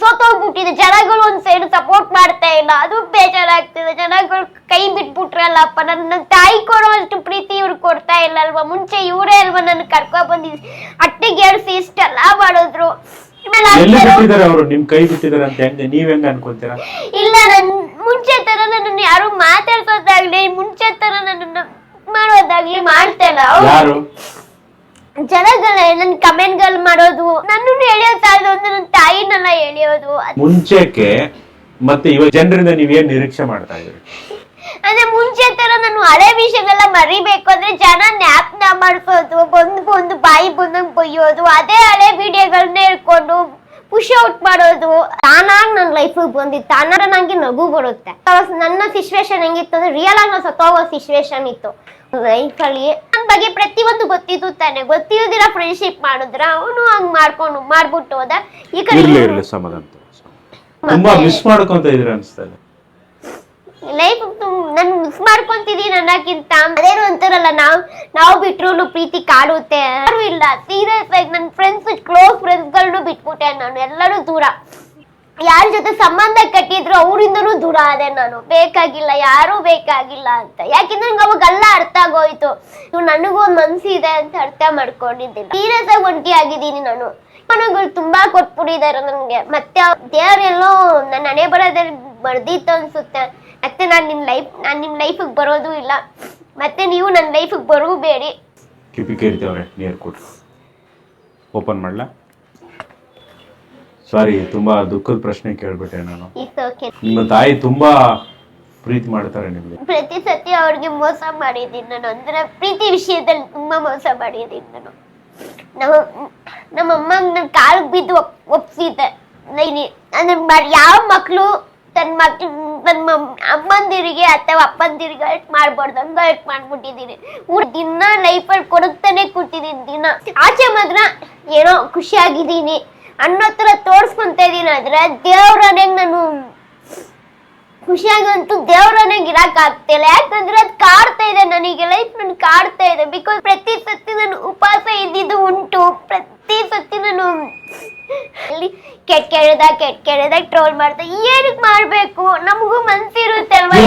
ಸೋತೋಗ್ಬಿಟ್ಟಿದೆ. ಜನಗಳು ಒಂದ್ side support ಮಾಡ್ತಾ ಇಲ್ಲ, ಅದು ಬೇಜಾರಾಗ್ತಿದೆ. ಜನಗಳು ಕೈ ಬಿಟ್ಬಿಟ್ರಲ್ಲಪ್ಪ, ನನ್ನ ತಾಯಿ ಕೊಡೋ ಅಷ್ಟು ಪ್ರೀತಿ ಇವ್ರು ಕೊಡ್ತಾ ಇಲ್ಲ ಅಲ್ವಾ. ಮುಂಚೆ ಇವರೇ ಅಲ್ವಾ ನನ್ನ ಕರ್ಕೊ ಬಂದಿದ್ ಅಟ್ಟಿಗೆ ಏರ್ಸಿ ಇಷ್ಟೆಲ್ಲ ಮಾಡಿದ್ರು. ಅವರು ನಿಮ್ ಕೈ ಬಿಟ್ಟಿದಾರೆ ಅಂತ ಹೆಂಗ ನೀವ್ ಹೆಂಗ ಅನ್ಕೊಂತೀರಾ? ಇಲ್ಲ, ನನ್ ಮುಂಚೆ ತರ ನನ್ನನ್ನು ಯಾರು ಮಾತಾಡ್ಸೋದಾಗ್ಲಿ, ಮುಂಚೆ ತರ ನನ್ನನ್ನು ಮಾಡೋದಾಗ್ಲಿ ಮಾಡ್ತಾ ಇಲ್ಲ. ಜನಗಳೇ ನನ್ ಕಮೆಂಟ್ ಗಳು ಮಾಡೋದು, ನನ್ನನ್ನು ಎಳೆಯೋದು ಅಂದ್ರೆ ನನ್ನ ತಾಯಿನೆಲ್ಲ ಎಳೆಯೋದು. ಮುಂಚೆಕ್ಕೆ ಮತ್ತೆ ಇವಾಗ ಜನರಿಂದ ನೀವೇನ್ ನಿರೀಕ್ಷೆ ಮಾಡ್ತಾ ಇದ್ರಿ? ಅಂದ್ರೆ ಮುಂಚೆ ತರ ನಾನು ಹಳೆ ವಿಷಯಗಳೆಲ್ಲ ಮರಿಬೇಕು ಅಂದ್ರೆ ಜನ ಜ್ಞಾಪನ ಮಾಡ್ಸೋದು, ಬಂದು ಬಾಯಿ ಬಂದಂಗ್ ಬೈಯೋದು, ಅದೇ ಹಳೆ ವಿಡಿಯೋಗಳನ್ನ ಹೇಳ್ಕೊಂಡು ಪುಷ್ ಔಟ್ ಮಾಡೋದು. ತಾನಾಗ್ ನನ್ ಲೈಫ್ ಬಂದಿತ್ತು, ತಾನಾಗ ನಂಗೆ ನಗು ಬರುತ್ತೆ. ನನ್ನ ಸಿಚುವೇಶನ್ ಹೆಂಗಿತ್ತು ಅಂದ್ರೆ ರಿಯಲ್ ಆಗಿ ನಾವು ಸತ್ತೋಗೋ ಸಿಚುವೇಶನ್ ಇತ್ತು ಲೈಫ್ ಅಲ್ಲಿ. ನನ್ ಬಗ್ಗೆ ಪ್ರತಿಯೊಂದು ಗೊತ್ತಿತ್ತು ತಾನೆ, ಗೊತ್ತಿರೋದಿಲ್ಲ ಫ್ರೆಂಡ್ಶಿಪ್ ಮಾಡಿದ್ರ ಅವನು ಹಂಗ್ ಮಾಡ್ಬಿಟ್ಟು ಹೋದ. ಈ ಕಡೆ ಸಮಾಧಾನ ತುಂಬಾ ಮಿಸ್ ಮಾಡ್ಕೊಂತ ಇದ್ರ ಅನ್ಸ್ತದೆ ಲೈಫ್. ನನ್ ಮಿಸ್ ಮಾಡ್ಕೊಂತಿದೀನಿ ಅನ್ನಕ್ಕಿಂತ ಅದೇನು ಅಂತಾರಲ್ಲ, ನಾವು ಬಿಟ್ರು ಪ್ರೀತಿ ಕಾಡುತ್ತೆ. ಯಾರು ಇಲ್ಲ, ಸೀರಿಯಸ್ ಆಗಿ ನನ್ ಫ್ರೆಂಡ್ಸ್, ಕ್ಲೋಸ್ ಫ್ರೆಂಡ್ಸ್ ಗಳನ್ನು ಬಿಟ್ಬಿಟ್ಟೆ ನಾನು. ಎಲ್ಲರೂ ದೂರ, ಯಾರ ಜೊತೆ ಸಂಬಂಧ ಕಟ್ಟಿದ್ರು ಅವರಿಂದನೂ ದೂರ ಆದೆ ನಾನು. ಬೇಕಾಗಿಲ್ಲ, ಯಾರು ಬೇಕಾಗಿಲ್ಲ ಅಂತ. ಯಾಕೆಂದ್ರೆ ನಂಗೆ ಅವಾಗ ಎಲ್ಲ ಅರ್ಥ ಆಗೋಯ್ತು, ನನಗೂ ಒಂದ್ ಮನ್ಸಿದೆ ಅಂತ ಅರ್ಥ ಮಾಡ್ಕೊಂಡಿದ್ದೀನಿ. ಸೀರಿಯಸ್ ಆಗಿ ಒಂಟಿ ಆಗಿದ್ದೀನಿ ನಾನು. ಮನಗಳು ತುಂಬಾ ಕೊಟ್ಬಿಟ್ಟಿದ್ದಾರೆ ನನ್ಗೆ. ಮತ್ತೆ ದೇವರೆಲ್ಲೋ ನನ್ನ ಹಣೆ ಬರೋದ್ರಲ್ಲಿ ಬರ್ದಿತ್ತು ಅನ್ಸುತ್ತೆ. ಮತ್ತೆ ನಾನ್ ನಿಮ್ ಲೈಫ್ ಬರೋದು ಇಲ್ಲ, ಮತ್ತೆ ನೀವು ನನ್ನ ಲೈಫ್ ಬರಬೇಡಿ. ಕಿಪಿ ಕೇಳ್ತೇವ್ರೆ, ನೀರು ಕೊಟ್ಟು ಓಪನ್ ಮಾಡ್ಲಾ? ಸಾರಿ, ತುಂಬಾ ದುಃಖದ ಪ್ರಶ್ನೆ ಕೇಳ್ಬಿಟ್ಟೆ ನಾನು. ನಿಮ್ಮ ತಾಯಿ ತುಂಬಾ ಪ್ರೀತಿ ಮಾಡ್ತಾರೆ ನಿಮ್ಗೆ? ಪ್ರತಿ ಸತಿ ಅವ್ರಿಗೆ ಮೋಸ ಮಾಡಿದ್ದೀನಿ ನಾನು. ಅಂದ್ರೆ ಪ್ರೀತಿ ವಿಷಯದಲ್ಲಿ ತುಂಬಾ ಮೋಸ ಮಾಡಿದ್ದೀನಿ ನಾನು. ನಮ್ಮಮ್ಮ ನನ್ನ ಕಾಲಿಗೆ ಬಿದ್ದು ಒಪ್ಸಿದ್ದೆ. ಅಂದ್ರೆ ಯಾವ ಮಕ್ಳು ತನ್ನ ಅಮ್ಮಂದಿರಿಗೆ ಅಥವಾ ಅಪ್ಪಂದಿರಿಗೆ ಹರ್ಟ್ ಮಾಡ್ಬಾರ್ದು, ಹಂಗ ಹರ್ಟ್ ಮಾಡ್ಬಿಟ್ಟಿದೀನಿ. ದಿನ ಲೈಫಲ್ಲಿ ಕೊಡುತ್ತಾನೆ ಕೂತಿದ್ದೀನಿ. ದಿನ ಆಚೆ ಮಾತ್ರ ಏನೋ ಖುಷಿಯಾಗಿದ್ದೀನಿ ಅನ್ನೋ ತರ ತೋರ್ಸ್ಕೊಂತ ಇದೀನಿ. ಆದ್ರೆ ದೇವ್ರನೆಗ್ ನಾನು ಖುಷಿಯಾಗಂತೂ ದೇವ್ರನೆಗ್ ಇರಕ್ ಆಗ್ತಿಲ್ಲ. ಯಾಕಂದ್ರೆ ಅದ್ ಕಾಡ್ತಾ ಇದೆ ನನಗೆ, ಲೈಫ್ ನನ್ ಕಾಡ್ತಾ ಇದೆ. ಬಿಕಾಸ್ ಪ್ರತಿ ಸತಿ ನಾನು ಉಪವಾಸ ಇದ್ದಿದ್ದು ಉಂಟು. ಪ್ರತಿ ಸತಿ ನಾನು ಕೆಟ್ಟ ಕೇಳಿದಾಗ ಟ್ರೋಲ್ ಮಾಡ್ತಾ ಏನಕ್ ಮಾಡ್ಬೇಕು? ನಮಗೂ ಮನ್ಸಿರುತ್ತೆ ಅಲ್ವಾ.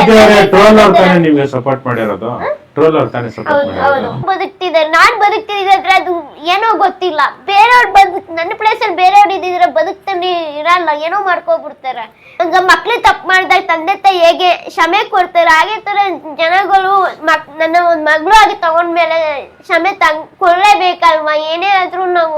ಬದುಕ್ತಿದ್ದಾರೆ, ನಾನ್ ಬದುಕ್ತಿದ್ರೆ ಅದು ಏನೋ ಗೊತ್ತಿಲ್ಲ. ಬೇರೆಯವ್ರು ನನ್ನ ಪ್ಲೇಸ್ ಅಲ್ಲಿ ಬೇರೆಯವ್ರು ಇದ್ದಿದ್ರೆ ಬದುಕ್ತಾನೆ ಇರಲ್ಲ, ಏನೋ ಮಾಡ್ಕೊಬಿಡ್ತಾರೆ. ಈಗ ಮಕ್ಳು ತಪ್ಪು ಮಾಡಿದಾಗ ತಂದೆ ತಾಯಿ ಹೇಗೆ ಕ್ಷಮೆ ಕೊಡ್ತಾರೆ, ಹಾಗೆ ತರ ಜನಗಳು ನನ್ನ ಒಂದ್ ಮಗಳು ಆಗಿ ತಗೊಂಡ್ಮೇಲೆ ಕ್ಷಮೆ ಕೊಡ್ಲೇಬೇಕಲ್ವಾ. ಏನೇ ಆದ್ರೂ ನಾವು